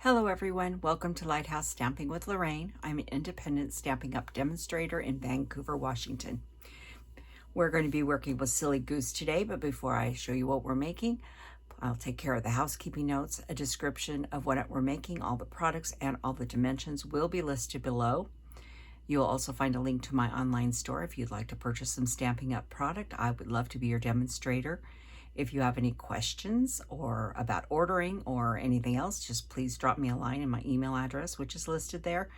Hello everyone, welcome to Lighthouse Stamping with Lorraine. I'm an independent Stampin' Up! Demonstrator in Vancouver, Washington. We're going to be working with Silly Goose today, but before I show you what we're making, I'll take care of the housekeeping notes. A description of what we're making, all the products, and all the dimensions will be listed below. You'll also find a link to my online store if you'd like to purchase some Stampin' Up! Product. I would love to be your demonstrator. If you have any questions or about ordering or anything else, just please drop me a line in my email address, which is listed there.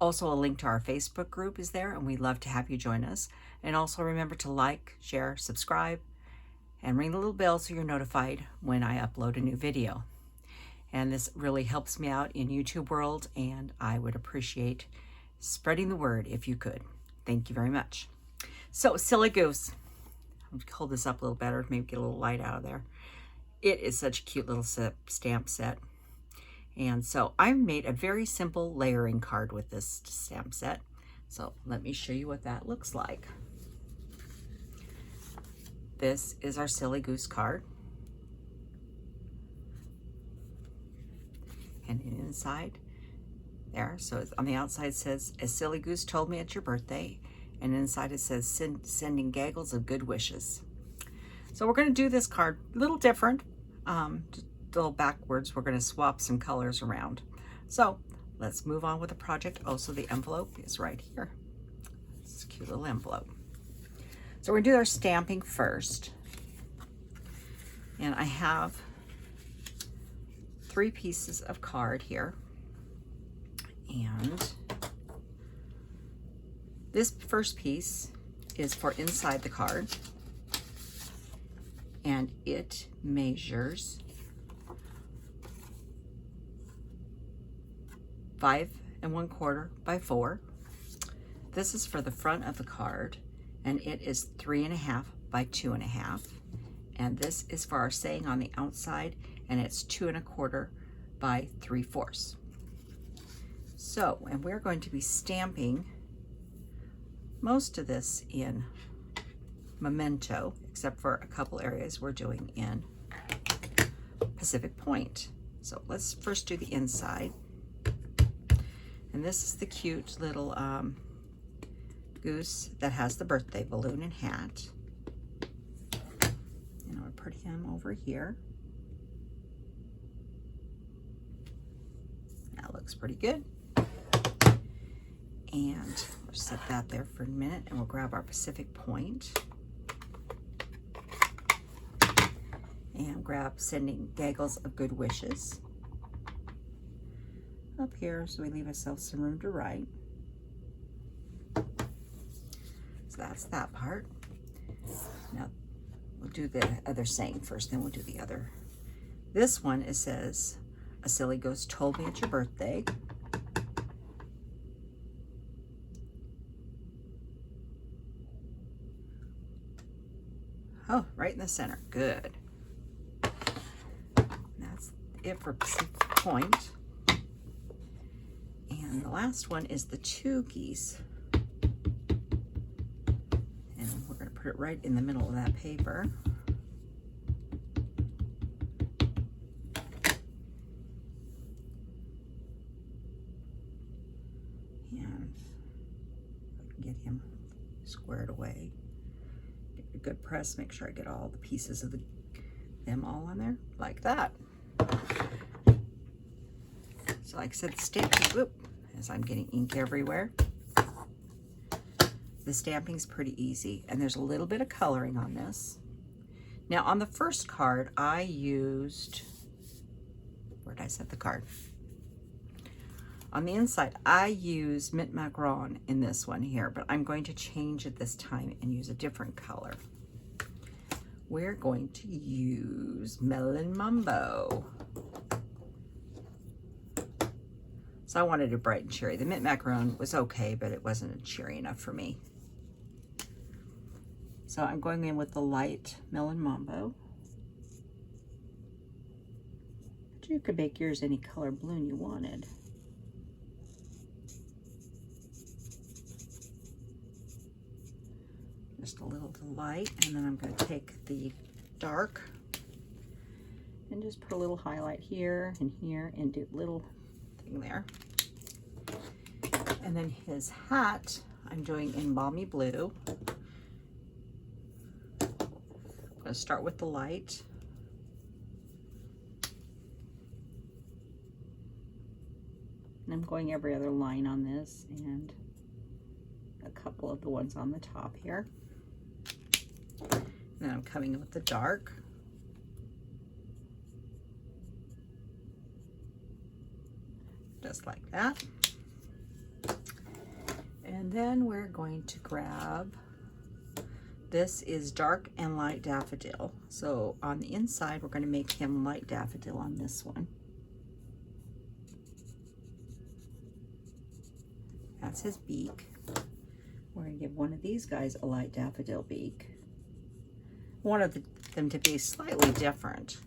Also, a link to our Facebook group is there, and we'd love to have you join us. And also remember to like, share, subscribe, and ring the little bell so you're notified when I upload a new video. And this really helps me out in YouTube world, and I would appreciate spreading the word if you could. Thank you very much. So, Silly Goose. I'll hold this up a little better, maybe get a little light out of there. It is such a cute little stamp set. And so I made a very simple layering card with this stamp set. So let me show you what that looks like. This is our Silly Goose card. And inside there, so it's, on the outside says, "A silly goose told me it's your birthday." And inside it says, "Sending gaggles of good wishes." So we're going to do this card a little different. Just a little backwards. We're going to swap some colors around. So let's move on with the project. Oh, so the envelope is right here. It's a cute little envelope. So we're going to do our stamping first. And I have 3 pieces of card here. And this first piece is for inside the card, and it measures 5 1/4 by 4. This is for the front of the card, and it is 3 1/2 by 2 1/2. And this is for our saying on the outside, and it's 2 1/4 by 3/4. So, and we're going to be stamping most of this in Memento, except for a couple areas we're doing in Pacific Point. So let's first do the inside. And this is the cute little goose that has the birthday balloon and hat. And I'm going to put him over here. That looks pretty good. And we'll set that there for a minute, and we'll grab our Pacific Point and grab Sending Gaggles of Good Wishes up here, so we leave ourselves some room to write. So that's that part. Now we'll do the other saying first, then we'll do the other. This one, it says, "A silly ghost told me it's your birthday." Oh, right in the center. Good. That's it for Pacific Point. And the last one is the 2 geese. And we're going to put it right in the middle of that paper. And I can get him squared away. A good press, make sure I get all the pieces of them all on there, like that. So like I said, the stamping, as I'm getting ink everywhere, the stamping's pretty easy, and there's a little bit of coloring on this. Now on the first card, I used, where did I set the card? On the inside, I use Mint Macaron in this one here, but I'm going to change it this time and use a different color. We're going to use Melon Mambo. So I wanted a bright and cheery. The Mint Macaron was okay, but it wasn't cheery enough for me. So I'm going in with the light Melon Mambo. But you could make yours any color balloon you wanted. Just a little light, and then I'm going to take the dark And just put a little highlight here and do a little thing there. And then his hat, I'm doing in Balmy Blue. I'm going to start with the light. And I'm going every other line on this and a couple of the ones on the top here. And then I'm coming in with the dark. Just like that. And then we're going to grab, this is dark and light daffodil. So on the inside, we're going to make him light daffodil on this one. That's his beak. We're going to give one of these guys a light daffodil beak. One of them to be slightly different.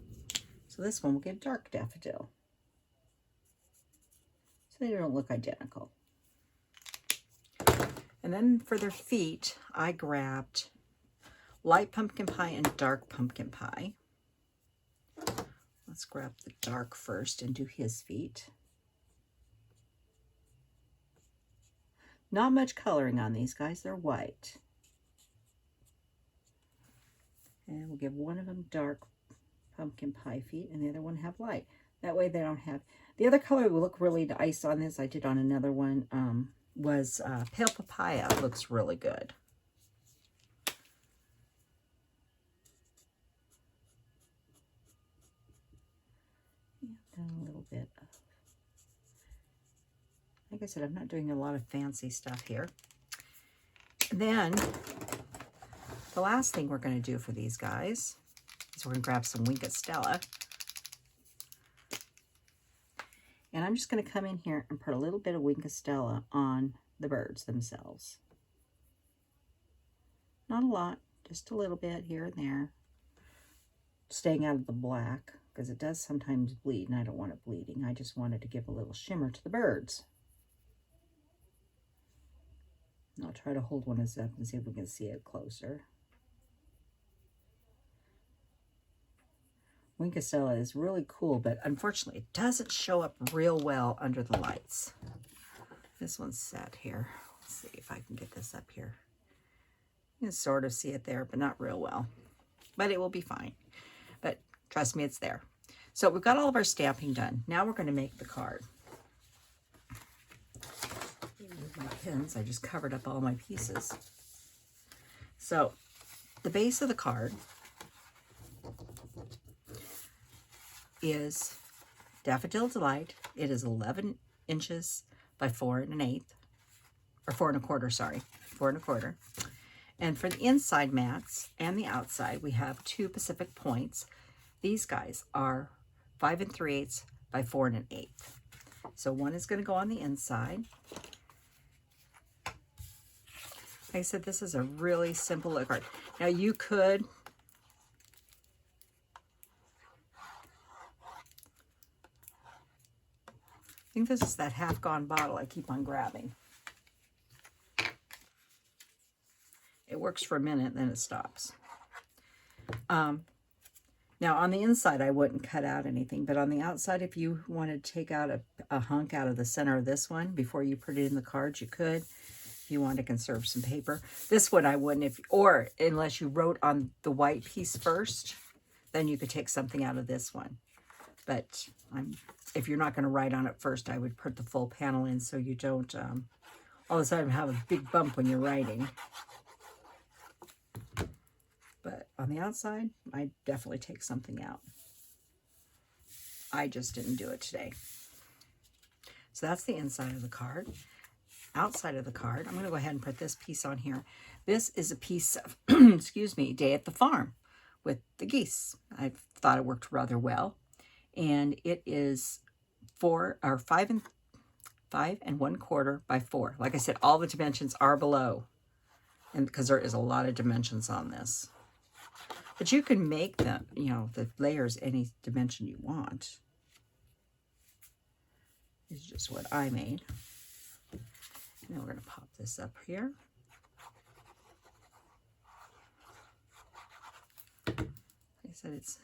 So this one will get dark daffodil. So they don't look identical. And then for their feet, I grabbed light pumpkin pie and dark pumpkin pie. Let's grab the dark first and do his feet. Not much coloring on these guys, they're white. And we'll give one of them dark pumpkin pie feet and the other one have light. That way they don't have, the other color will look really nice on this. I did on another one, was pale papaya. Looks really good. Done a little bit of, like I said, I'm not doing a lot of fancy stuff here. Then the last thing we're going to do for these guys is we're going to grab some Stella. And I'm just going to come in here and put a little bit of Stella on the birds themselves. Not a lot, just a little bit here and there. Staying out of the black, because it does sometimes bleed, and I don't want it bleeding. I just wanted to give a little shimmer to the birds. And I'll try to hold one of these up and see if we can see it closer. Stella is really cool, but unfortunately it doesn't show up real well under the lights. This one's set here. Let's see if I can get this up here. You can sort of see it there, but not real well. But it will be fine. But trust me, it's there. So we've got all of our stamping done. Now we're going to make the card. With my pins, I just covered up all my pieces. So the base of the card is Daffodil Delight. It is 11 inches by 4 1/8, or 4 1/4, sorry, 4 1/4. And for the inside mats and the outside, we have 2 Pacific points. These guys are 5 3/8 by 4 1/8. So one is going to go on the inside. Like I said, this is a really simple look card. Now you could I think this is that half-gone bottle I keep on grabbing. It works for a minute, then it stops. Now, on the inside, I wouldn't cut out anything, but on the outside, if you wanted to take out a hunk out of the center of this one before you put it in the cards, you could. If you want to conserve some paper. This one I wouldn't, or unless you wrote on the white piece first, then you could take something out of this one. But if you're not going to write on it first, I would put the full panel in so you don't all of a sudden have a big bump when you're writing. But on the outside, I definitely take something out. I just didn't do it today. So that's the inside of the card. Outside of the card, I'm going to go ahead and put this piece on here. This is a piece of, excuse me, Day at the Farm with the geese. I thought it worked rather well. And it is 5 1/4 by 4. Like I said, all the dimensions are below, and because there is a lot of dimensions on this. But you can make them, the layers any dimension you want. This is just what I made. Now we're going to pop this up here. Like I said, it's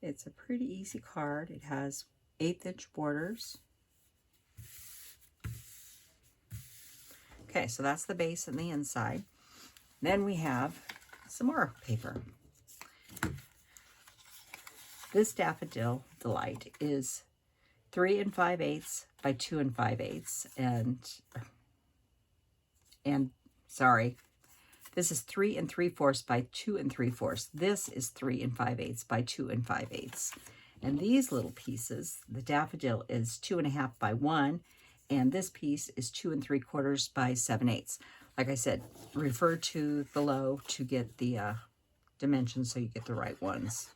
It's a pretty easy card. It has 1/8" borders. Okay, so that's the base and the inside. Then we have some more paper. This Daffodil Delight is 3 5/8 by 2 5/8, and sorry, this is 3 3/4 by 2 3/4. This is 3 5/8 by 2 5/8. And these little pieces, the daffodil is 2 1/2 by 1, and this piece is 2 3/4 by 7/8. Like I said, refer to below to get the dimensions so you get the right ones.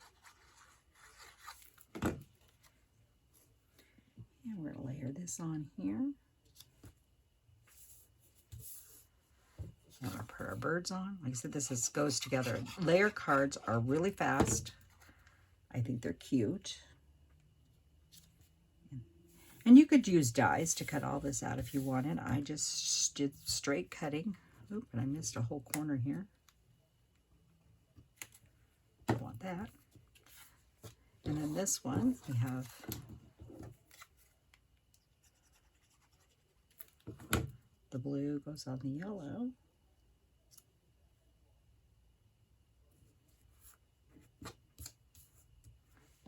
And we're going to layer this on here. I'm going to put our birds on. Like I said, this goes together. Layer cards are really fast. I think they're cute. And you could use dies to cut all this out if you wanted. I just did straight cutting. Oop, and I missed a whole corner here. Don't want that. And then this one, we have the blue goes on the yellow.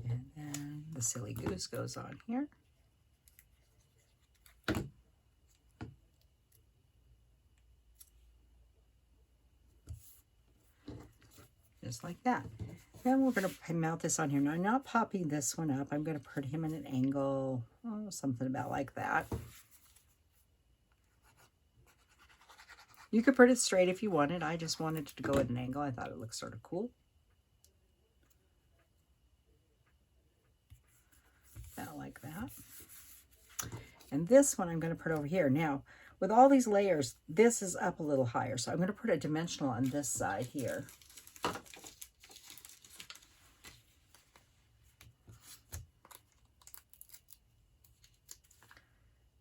And then the silly goose goes on here. Just like that. Then we're going to mount this on here. Now, I'm not popping this one up. I'm going to put him in an angle, something about like that. You could put it straight if you wanted. I just wanted to go at an angle. I thought it looked sort of cool. About like that. And this one I'm going to put over here. Now, with all these layers, this is up a little higher. So I'm going to put a dimensional on this side here.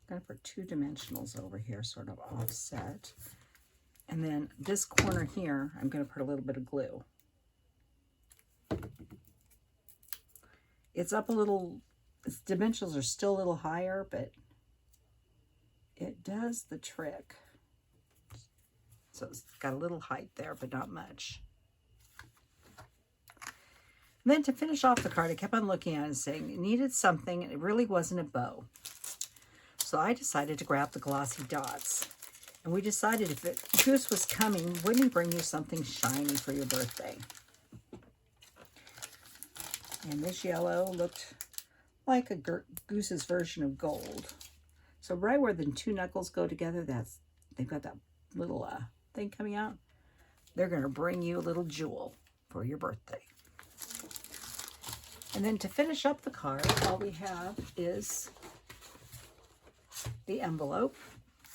I'm going to put 2 dimensionals over here, sort of offset. And then this corner here, I'm going to put a little bit of glue. It's up a little, its dimensionals are still a little higher, but it does the trick. So it's got a little height there, but not much. And then to finish off the card, I kept on looking at it and saying it needed something, and it really wasn't a bow. So I decided to grab the glossy dots. And we decided if Goose was coming, wouldn't he bring you something shiny for your birthday? And this yellow looked like a Goose's version of gold. So right where the 2 knuckles go together, they've got that little thing coming out. They're going to bring you a little jewel for your birthday. And then to finish up the card, all we have is the envelope.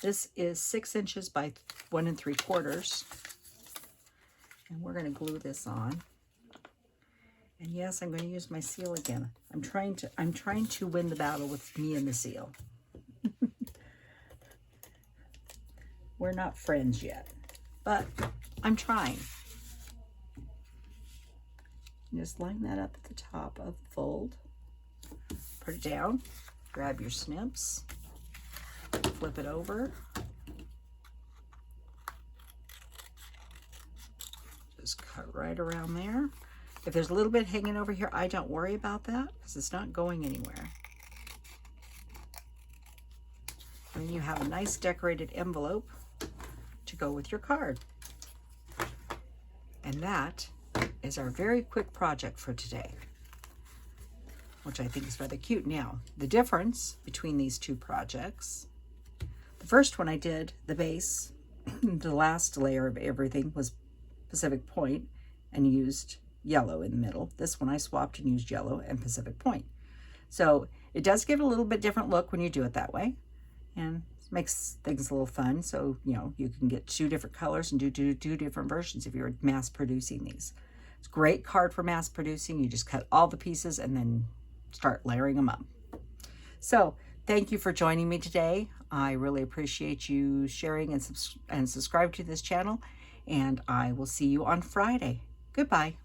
This is 6 inches by 1 3/4. And we're going to glue this on. And yes, I'm going to use my seal again. I'm trying to win the battle with me and the seal. We're not friends yet, but I'm trying. Just line that up at the top of the fold. Put it down. Grab your snips. Flip it over. Just cut right around there. If there's a little bit hanging over here, I don't worry about that because it's not going anywhere. And then you have a nice decorated envelope to go with your card. And that is our very quick project for today, which I think is rather cute. Now, the difference between these 2 projects, the first one I did, the base, the last layer of everything was Pacific Point and used yellow in the middle. This one I swapped and used yellow and Pacific Point. So it does give a little bit different look when you do it that way, and makes things a little fun. So, you know, you can get 2 different colors and do 2 different versions if you're mass producing these. It's a great card for mass producing. You just cut all the pieces and then start layering them up. So thank you for joining me today. I really appreciate you sharing and subscribe to this channel, and I will see you on Friday. Goodbye.